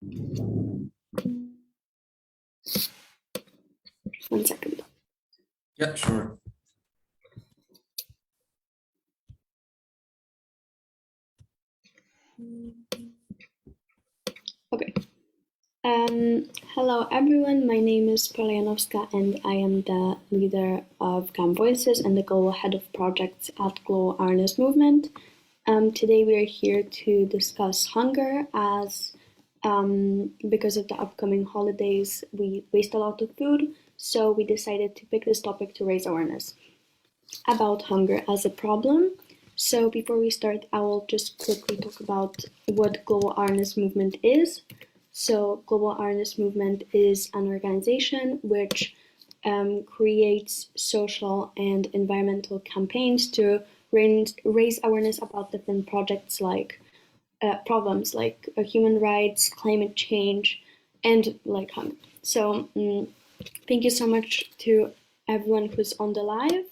1 second. Yeah, sure. Okay. Hello everyone, my name is Polianowska and I am the leader of GAM Voices and the global head of projects at Global Awareness Movement. Today we are here to discuss hunger as because of the upcoming holidays we waste a lot of food, so we decided to pick this topic to raise awareness about hunger as a problem. So before we start, I will just quickly talk about what Global Awareness Movement is. So Global Awareness Movement is an organization which creates social and environmental campaigns to raise awareness about different projects like problems like human rights, climate change, and like hunger. So thank you so much to everyone who's on the live.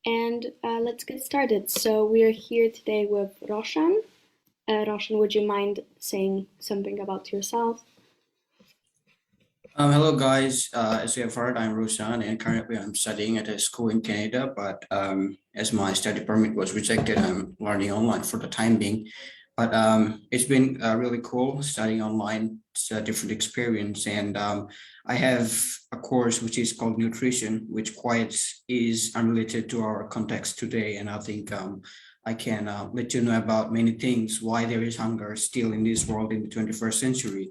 And let's get started. So we are here today with Roshan. Roshan, would you mind saying something about yourself? Hello, guys. As you have heard, I'm Roshan, and currently I'm studying at a school in Canada. But as my study permit was rejected, I'm learning online for the time being. But it's been really cool studying online. It's a different experience, and I have a course which is called nutrition, which quite is unrelated to our context today. And I think I can let you know about many things, why there is hunger still in this world in the 21st century,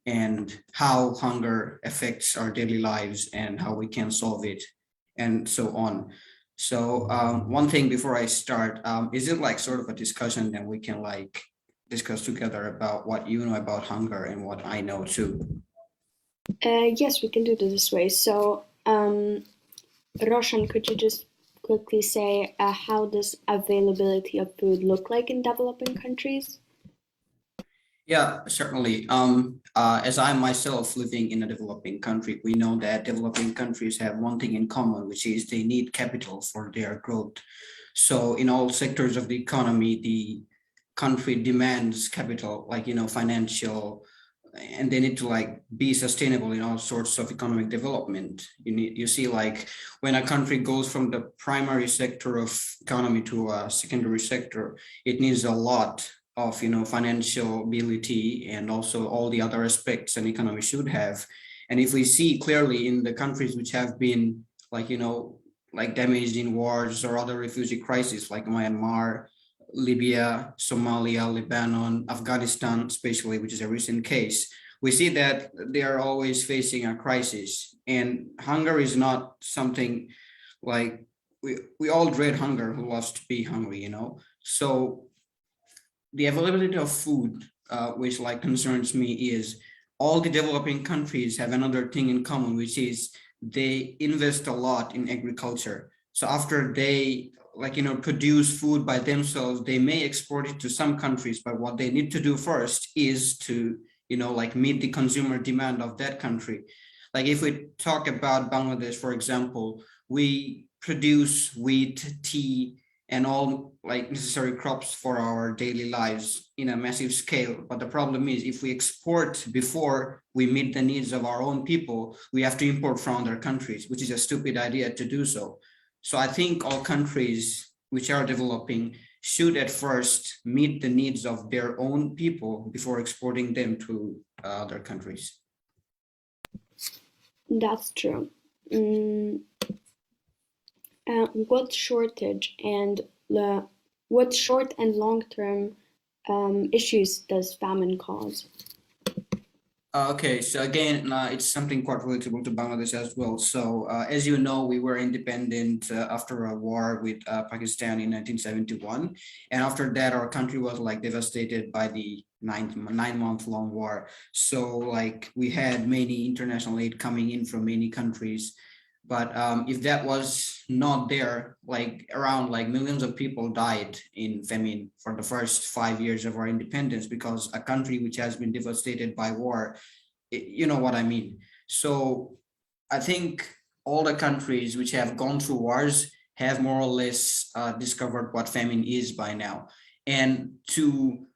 and how hunger affects our daily lives and how we can solve it, and so on. So one thing before I start, is it like sort of a discussion that we can like discuss together about what you know about hunger and what I know too? Yes, we can do it this way. So, Roshan, could you just quickly say how does availability of food look like in developing countries? Yeah, certainly. As I myself living in a developing country, we know that developing countries have one thing in common, which is they need capital for their growth. So in all sectors of the economy, the country demands capital, like, financial, and they need to like be sustainable in all sorts of economic development. You see, like when a country goes from the primary sector of economy to a secondary sector, it needs a lot of financial ability and also all the other aspects an economy should have. And if we see clearly in the countries which have been like like damaged in wars or other refugee crises like Myanmar, Libya, Somalia, Lebanon, Afghanistan, especially, which is a recent case, we see that they are always facing a crisis. And hunger is not something like we all dread hunger who loves to be hungry. So the availability of food, which like concerns me, is all the developing countries have another thing in common, which is they invest a lot in agriculture. So after they like produce food by themselves, they may export it to some countries, but what they need to do first is to like meet the consumer demand of that country. Like if we talk about Bangladesh, for example, we produce wheat, tea, and all like necessary crops for our daily lives in a massive scale. But the problem is if we export before we meet the needs of our own people, we have to import from other countries, which is a stupid idea to do so. So I think all countries which are developing should at first meet the needs of their own people before exporting them to other countries. That's true. Mm, what shortage and what short and long term issues does famine cause? Okay, so again, it's something quite relatable to Bangladesh as well. So, as you know, we were independent after a war with Pakistan in 1971, and after that, our country was like devastated by the 9 month long war. So, like, we had many international aid coming in from many countries, but if that was not there, like around like millions of people died in famine for the first 5 years of our independence, because a country which has been devastated by war, you know what I mean. So I think all the countries which have gone through wars have more or less discovered what famine is by now. And to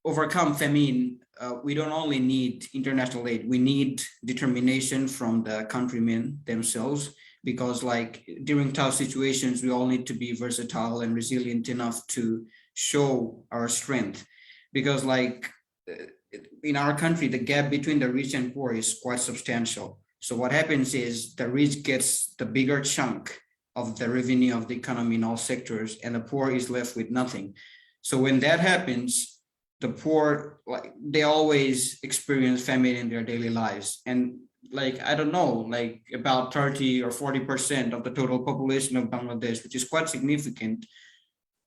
overcome famine, we don't only need international aid, we need determination from the countrymen themselves, because like during tough situations, we all need to be versatile and resilient enough to show our strength. Because like uh, in our country, the gap between the rich and poor is quite substantial. So what happens is the rich gets the bigger chunk of the revenue of the economy in all sectors, and the poor is left with nothing. So when that happens, the poor, like they always experience famine in their daily lives. And like I don't know, like about 30 or 40% of the total population of Bangladesh, which is quite significant,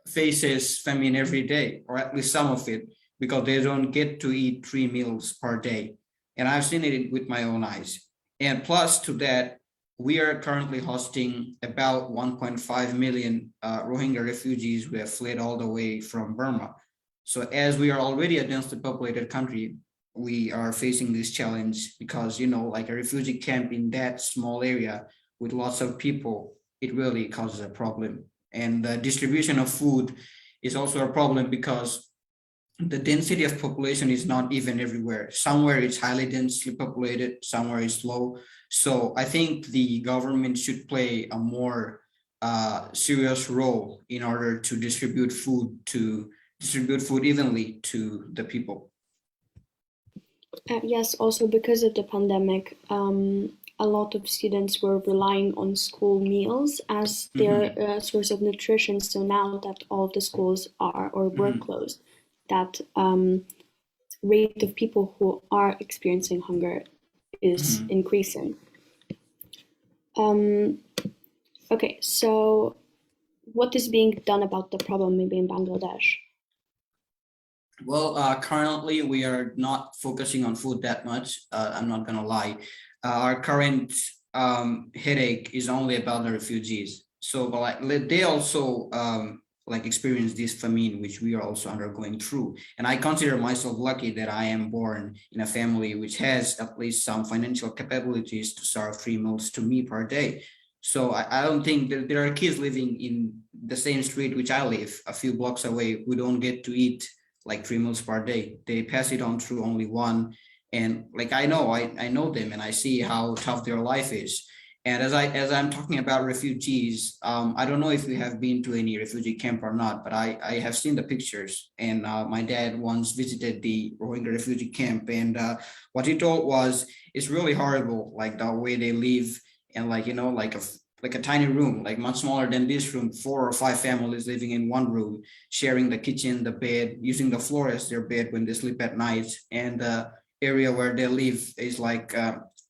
faces famine every day, or at least some of it, because they don't get to eat 3 meals per day. And I've seen it with my own eyes. And plus to that, we are currently hosting about 1.5 million Rohingya refugees who have fled all the way from Burma. So as we are already a densely populated country, we are facing this challenge because, like a refugee camp in that small area with lots of people, it really causes a problem. And the distribution of food is also a problem because the density of population is not even everywhere. Somewhere it's highly densely populated, somewhere it's low. So I think the government should play a more serious role in order to distribute food evenly to the people. Yes, also because of the pandemic, a lot of students were relying on school meals as their Mhm, source of nutrition. So now that all of the schools are or were mhm, closed, that rate of people who are experiencing hunger is mhm. increasing. Um, okay, so what is being done about the problem maybe in Bangladesh? Well, currently we are not focusing on food that much. I'm not gonna lie. Our current headache is only about the refugees. So, but they also like experience this famine, which we are also undergoing through. And I consider myself lucky that I am born in a family which has at least some financial capabilities to serve 3 meals to me per day. So I don't think there are kids living in the same street which I live, a few blocks away, who don't get to eat like 3 meals per day. They pass it on through only one. And like I know them and I see how tough their life is. And as I'm talking about refugees, I don't know if you have been to any refugee camp or not, but I have seen the pictures. And my dad once visited the Rohingya refugee camp, and what he told was it's really horrible, like the way they live, and like like a tiny room, like much smaller than this room, 4 or 5 families living in one room, sharing the kitchen, the bed, using the floor as their bed when they sleep at night. And the area where they live is like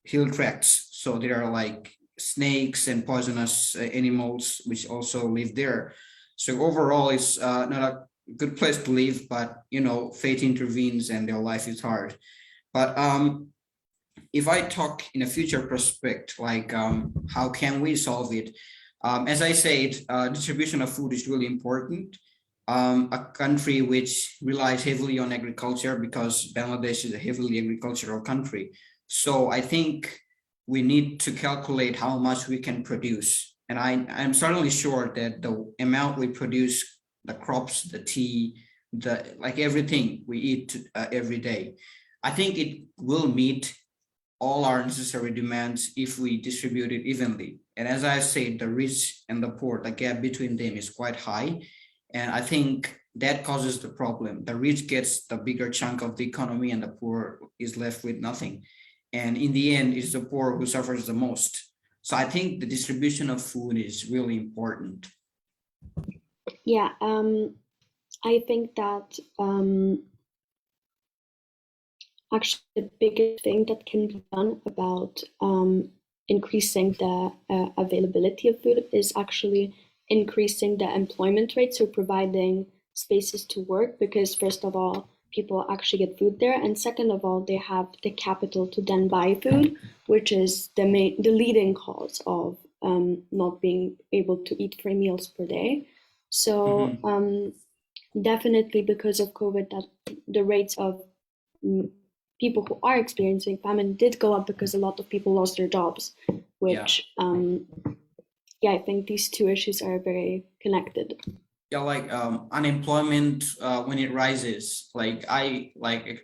hill tracts. So there are like snakes and poisonous animals which also live there. So overall, it's not a good place to live, but fate intervenes and their life is hard. But if I talk in a future prospect, like how can we solve it? As I said, distribution of food is really important. A country which relies heavily on agriculture, because Bangladesh is a heavily agricultural country. So I think we need to calculate how much we can produce. And I'm certainly sure that the amount we produce, the crops, the tea, the like everything we eat every day, I think it will meet all our necessary demands if we distribute it evenly. And as I said, the rich and the poor, the gap between them is quite high. And I think that causes the problem. The rich gets the bigger chunk of the economy and the poor is left with nothing. And in the end, it's the poor who suffers the most. So I think the distribution of food is really important. Yeah, I think that actually the biggest thing that can be done about increasing the availability of food is actually increasing the employment rate, so providing spaces to work, because first of all, people actually get food there, and second of all, they have the capital to then buy food, which is the leading cause of not being able to eat 3 meals per day. So Mhm. definitely because of COVID, that the rates of mm, people who are experiencing famine did go up because a lot of people lost their jobs, Yeah. which, yeah, I think these two issues are very connected. Yeah, like unemployment when it rises, like I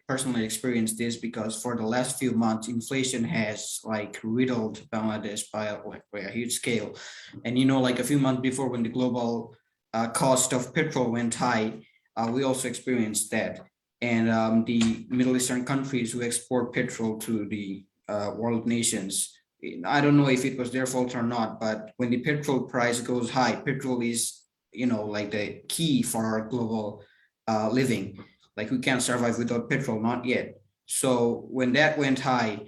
personally experienced this because for the last few months, inflation has like riddled Bangladesh by a huge scale. And like a few months before when the global cost of petrol went high, we also experienced that. And the Middle Eastern countries who export petrol to the world nations, I don't know if it was their fault or not, but when the petrol price goes high, petrol is like the key for our global living. Like we can't survive without petrol, not yet. So when that went high,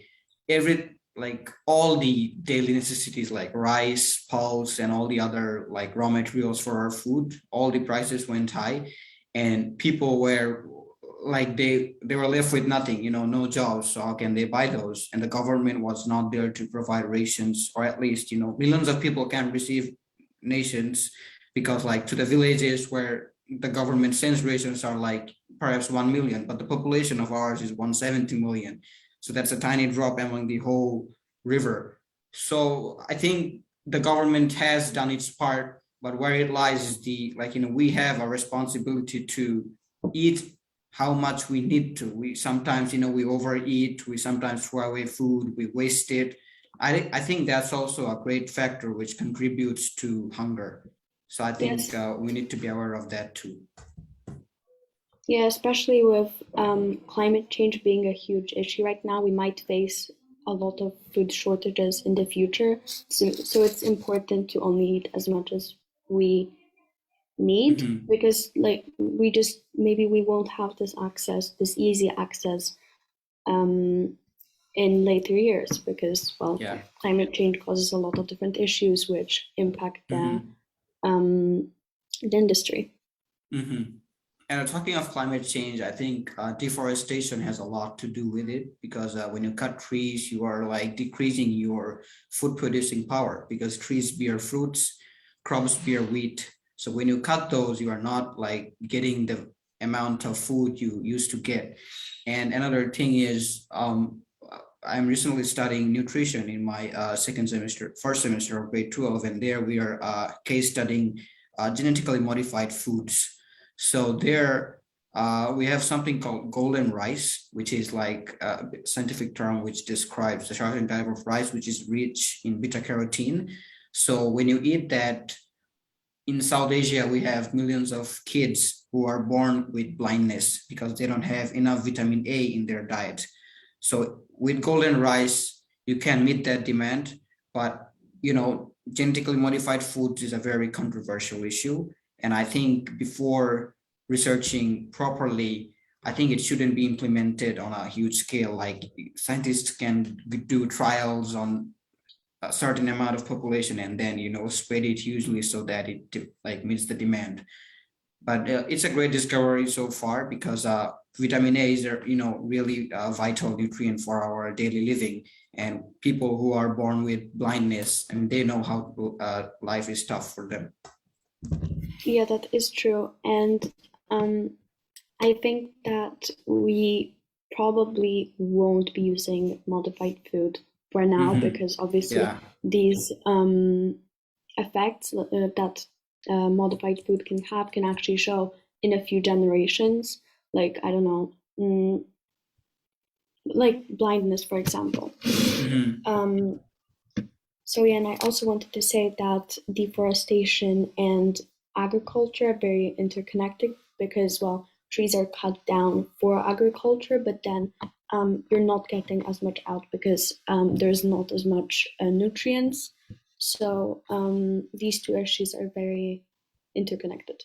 all the daily necessities like rice, pulse, and all the other like raw materials for our food, all the prices went high, and people were like they were left with nothing, no jobs. So how can they buy those? And the government was not there to provide rations, or at least millions of people can receive nations, because like to the villages where the government sends rations are like perhaps 1 million, but the population of ours is 170 million. So that's a tiny drop among the whole river. So I think the government has done its part, but where it lies is we have a responsibility to eat how much we need to. We sometimes, we overeat, we sometimes throw away food, we waste it. I think that's also a great factor which contributes to hunger. So I think Yes. we need to be aware of that too. Yeah, especially with climate change being a huge issue right now, we might face a lot of food shortages in the future. So it's important to only eat as much as we need, Mhm. because like we just maybe we won't have this easy access um, in later years, because well, Yeah. climate change causes a lot of different issues which impact Mhm. um, the industry. Mhm. And talking of climate change, I think deforestation has a lot to do with it, because when you cut trees, you are like decreasing your food producing power, because trees bear fruits, crops bear wheat. So when you cut those, you are not like getting the amount of food you used to get. And another thing is, I'm recently studying nutrition in my first semester of grade 12, and there we are case studying genetically modified foods. So there, we have something called golden rice, which is like a scientific term which describes a certain type of rice which is rich in beta carotene. So when you eat that, in South Asia, we have millions of kids who are born with blindness because they don't have enough vitamin A in their diet. So with golden rice, you can meet that demand, but genetically modified foods is a very controversial issue. And I think before researching properly, I think it shouldn't be implemented on a huge scale. Like scientists can do trials on a certain amount of population and then spread it hugely so that it like meets the demand. But it's a great discovery so far, because vitamin A is a really vital nutrient for our daily living, and people who are born with blindness, I mean, they know how life is tough for them. Yeah, that is true. And um, I think that we probably won't be using modified food for now, Hmm. because obviously Yeah. these effects that modified food can have can actually show in a few generations. Like, I don't know, like blindness, for example. Hmm. Um, So yeah, and I also wanted to say that deforestation and agriculture are very interconnected, because well, trees are cut down for agriculture, but then you're not getting as much out because there's not as much nutrients. So these two issues are very interconnected.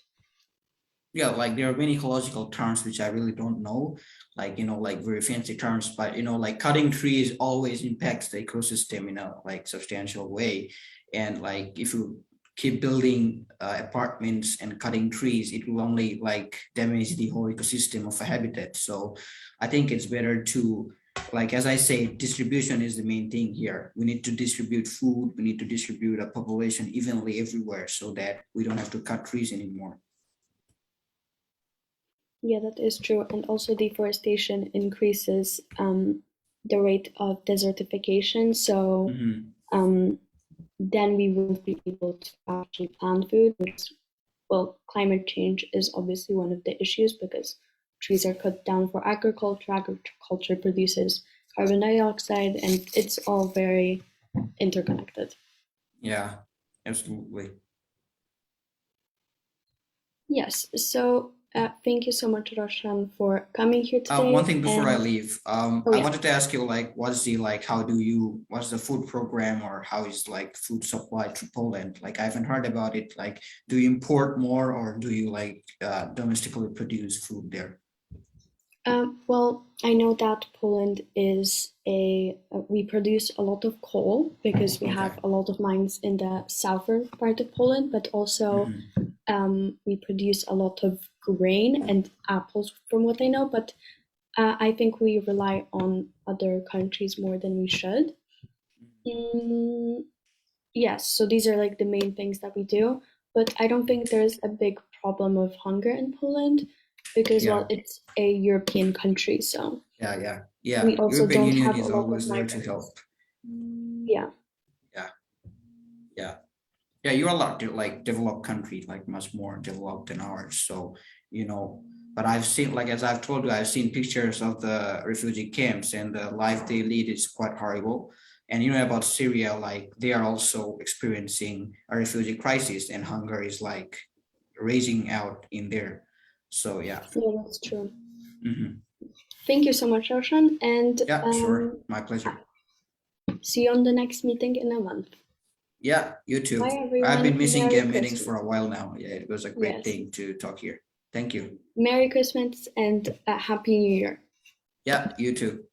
Yeah, like there are many ecological terms which I really don't know, like like very fancy terms, but like cutting trees always impacts the ecosystem in a like substantial way. And like if you keep building apartments and cutting trees, it will only like damage the whole ecosystem of a habitat. So I think it's better to, like as I say, distribution is the main thing here. We need to distribute food, we need to distribute a population evenly everywhere so that we don't have to cut trees anymore. Yeah, that is true. And also, deforestation increases the rate of desertification. So Mhm. um, then we won't be able to actually plant food, which is well, climate change is obviously one of the issues because trees are cut down for agriculture. Agriculture produces carbon dioxide, and it's all very interconnected. Yeah, absolutely. Yes, so thank you so much, Roshan, for coming here One today. thing before I And leave, oh I yeah, wanted to ask you, like, what's the food program, or how is like food supply to Poland? Like, I haven't heard about it. Like, do you import more, or do you like domestically produce food there? well, I know that Poland is we produce a lot of coal because we Okay. have a lot of mines in the southern part of Poland, but also Mhm. we produce a lot of grain and apples, from what I know. But I think we rely on other countries more than we should. Mm, yes, so these are like the main things that we do. But I don't think there's a big problem of hunger in Poland because, well, Yeah, it's a European country, so yeah. we also European don't Union have a is lot of always there to migrants. help. Yeah, Yeah, yeah. Yeah, you're allowed to like develop country like much more developed than ours. So, you know, but I've seen, like, as I've told you, I've seen pictures of the refugee camps, and the life they lead is quite horrible. And you know about Syria, like they are also experiencing a refugee crisis, and hunger is like raging out in there. So yeah. yeah, that's true. Mhm. Thank you so much, Roshan, and Yeah, sure. My pleasure. see you on the next meeting in a month. Yeah, you Bye, too. I've been everyone. missing Merry game meetings for Christmas. a while now. Yeah, it was a great Yes, thing to talk here. Thank you. Merry Christmas and Happy New Year. Yeah, you too.